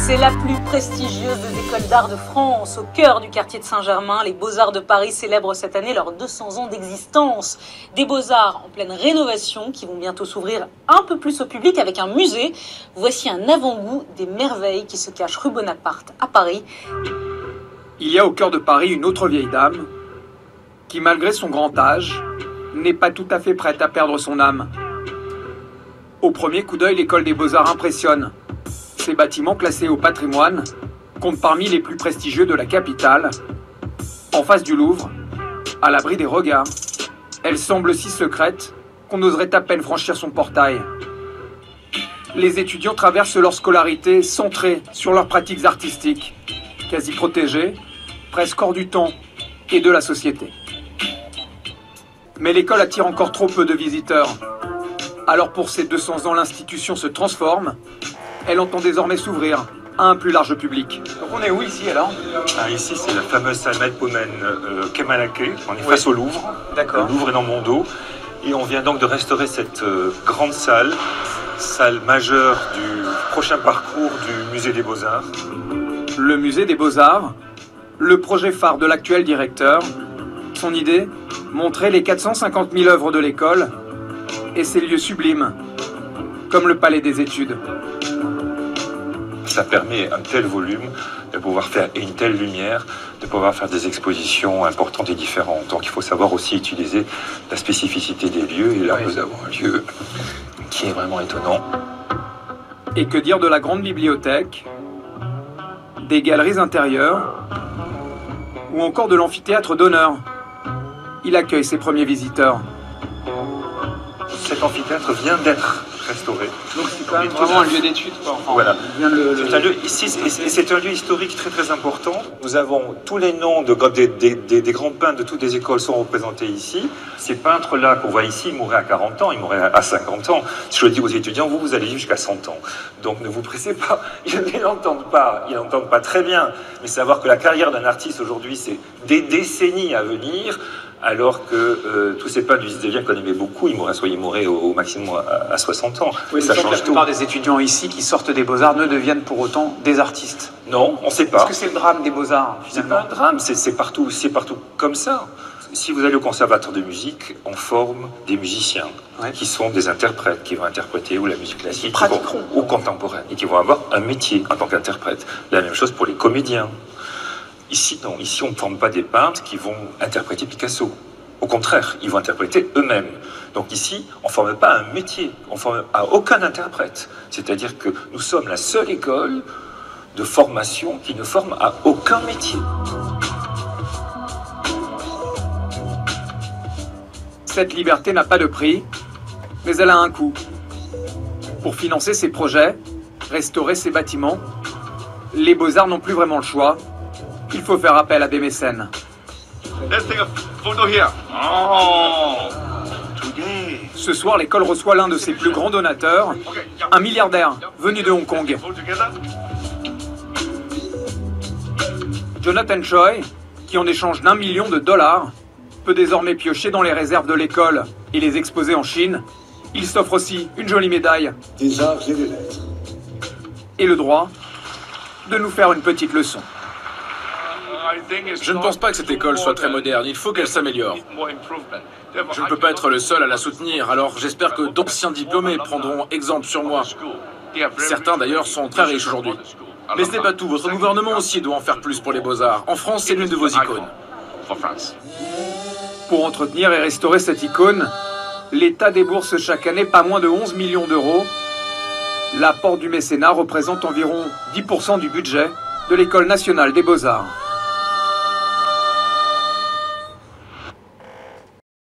C'est la plus prestigieuse des écoles d'art de France. Au cœur du quartier de Saint-Germain, les Beaux-Arts de Paris célèbrent cette année leurs 200 ans d'existence. Des Beaux-Arts en pleine rénovation qui vont bientôt s'ouvrir un peu plus au public avec un musée. Voici un avant-goût des merveilles qui se cachent rue Bonaparte à Paris. Il y a au cœur de Paris une autre vieille dame qui, malgré son grand âge, n'est pas tout à fait prête à perdre son âme. Au premier coup d'œil, l'école des Beaux-Arts impressionne. Ces bâtiments classés au patrimoine comptent parmi les plus prestigieux de la capitale. En face du Louvre, à l'abri des regards, elle semble si secrète qu'on oserait à peine franchir son portail. Les étudiants traversent leur scolarité centrée sur leurs pratiques artistiques, quasi protégées, presque hors du temps et de la société. Mais l'école attire encore trop peu de visiteurs. Alors pour ces 200 ans, l'institution se transforme. Elle entend désormais s'ouvrir à un plus large public. Donc on est où ici alors? Ici c'est la fameuse salle Melpomène Kemalake, on est face au Louvre. D'accord. Le Louvre est dans mon dos. Et on vient donc de restaurer cette grande salle majeure du prochain parcours du musée des Beaux-Arts. Le musée des Beaux-Arts, le projet phare de l'actuel directeur. Son idée, montrer les 450 000 œuvres de l'école et ses lieux sublimes, comme le Palais des Études. Ça permet un tel volume de pouvoir faire et une telle lumière, de pouvoir faire des expositions importantes et différentes. Donc il faut savoir aussi utiliser la spécificité des lieux. Et là, nous avons un lieu qui est vraiment étonnant. Et que dire de la grande bibliothèque, des galeries intérieures ou encore de l'amphithéâtre d'honneur. Il accueille ses premiers visiteurs. Cet amphithéâtre vient d'être restauré. Donc c'est quand même vraiment un lieu d'étude. Enfin, voilà. C'est un lieu, ici, c'est un lieu historique très très important. Nous avons tous les noms des grands peintres de toutes les écoles sont représentés ici. Ces peintres-là qu'on voit ici, ils mourraient à 40 ans, ils mourraient à 50 ans. Si je le dis aux étudiants, vous allez vivre jusqu'à 100 ans. Donc ne vous pressez pas, ils n'entendent pas très bien. Mais savoir que la carrière d'un artiste aujourd'hui, c'est des décennies à venir. Alors que tous ces peintres du 19e qu'on aimait beaucoup, ils mourraient au maximum à 60 ans. Oui, ça change tout. La plupart des étudiants ici qui sortent des Beaux-Arts ne deviennent pour autant des artistes. Non, on ne sait pas. Est-ce que c'est le drame des Beaux-Arts? C'est pas un drame, c'est partout comme ça. Si vous allez au conservatoire de musique, on forme des musiciens qui sont des interprètes, qui vont interpréter ou la musique classique ou contemporaine et qui vont avoir un métier en tant qu'interprète. La même chose pour les comédiens. Ici, non. Ici, on ne forme pas des peintres qui vont interpréter Picasso. Au contraire, ils vont interpréter eux-mêmes. Donc ici, on ne forme pas un métier. On ne forme à aucun interprète. C'est-à-dire que nous sommes la seule école de formation qui ne forme à aucun métier. Cette liberté n'a pas de prix, mais elle a un coût. Pour financer ses projets, restaurer ses bâtiments, les Beaux-Arts n'ont plus vraiment le choix. Il faut faire appel à des mécènes. Ce soir, l'école reçoit l'un de ses plus grands donateurs, un milliardaire venu de Hong Kong. Jonathan Choi, qui en échange d'1 million de dollars, peut désormais piocher dans les réserves de l'école et les exposer en Chine. Il s'offre aussi une jolie médaille. Des arts et des lettres. Et le droit de nous faire une petite leçon. Je ne pense pas que cette école soit très moderne, il faut qu'elle s'améliore. Je ne peux pas être le seul à la soutenir, alors j'espère que d'anciens diplômés prendront exemple sur moi. Certains d'ailleurs sont très riches aujourd'hui. Mais ce n'est pas tout, votre gouvernement aussi doit en faire plus pour les Beaux-Arts. En France, c'est l'une de vos icônes. Pour entretenir et restaurer cette icône, l'État débourse chaque année pas moins de 11 millions d'euros. L'apport du mécénat représente environ 10% du budget de l'École nationale des Beaux-Arts.